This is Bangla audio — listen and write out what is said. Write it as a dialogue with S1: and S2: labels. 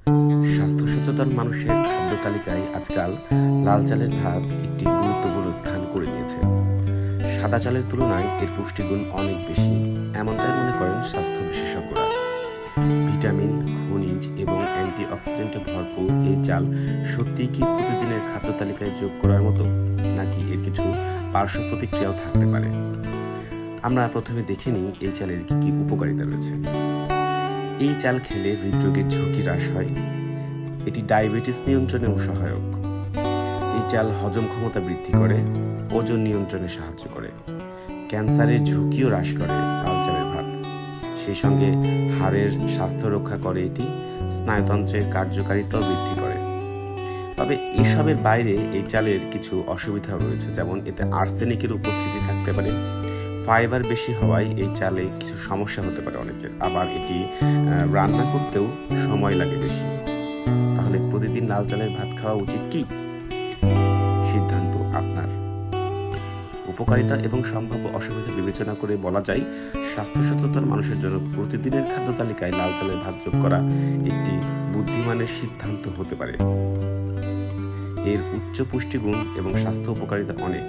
S1: স্বাস্থ্য সচেতন মানুষের খাদ্য তালিকায় আজকাল লাল চালের ভাত একটি গুরুত্বপূর্ণ স্থান করে নিয়েছে। সাদা চালের তুলনায় এর পুষ্টিগুণ অনেক বেশি, এমনটাই মনে করেন স্বাস্থ্য বিশেষজ্ঞরা। ভিটামিন, খনিজ এবং অ্যান্টিঅক্সিডেন্টে ভরপুর এই চাল সত্যিই কি প্রতিদিনের খাদ্য তালিকায় যোগ করার মতো, নাকি এর কিছু পার্শ্ব প্রতিক্রিয়াও থাকতে পারে? আমরা প্রথমে দেখে নিই এই চালের কি কি উপকারিতা রয়েছে। এই চাল খেলে হৃদরোগের ঝুঁকি হ্রাস হয়। এটি ডায়াবেটিস নিয়ন্ত্রণেও সহায়ক। এই চাল হজম ক্ষমতা বৃদ্ধি করে, ওজন নিয়ন্ত্রণে সাহায্য করে, ক্যান্সারের ঝুঁকিও হ্রাস করে লাল চালের ভাত। সেই সঙ্গে হাড়ের স্বাস্থ্য রক্ষা করে এটি, স্নায়ুতন্ত্রের কার্যকারিতাও বৃদ্ধি করে। তবে এসবের বাইরে এই চালের কিছু অসুবিধাও রয়েছে, যেমন এতে আর্সেনিকের উপস্থিতি থাকতে পারে। ফাইবার বেশি হওয়ায় এই চালে কিছু সমস্যা হতে পারে অনেকের, আবার এটি রান্না করতেও সময় লাগে বেশি। তাহলে প্রতিদিন লাল চালের ভাত খাওয়া উচিত কি? সিদ্ধান্ত আপনার। উপকারিতা এবং সম্ভাব্য অসুবিধা বিবেচনা করে বলা যায়, স্বাস্থ্য সচেতন মানুষের জন্য প্রতিদিনের খাদ্য তালিকায় লাল চালের ভাত যোগ করা একটি বুদ্ধিমানের সিদ্ধান্ত হতে পারে। এর উচ্চ পুষ্টিগুণ এবং স্বাস্থ্য উপকারিতা অনেক।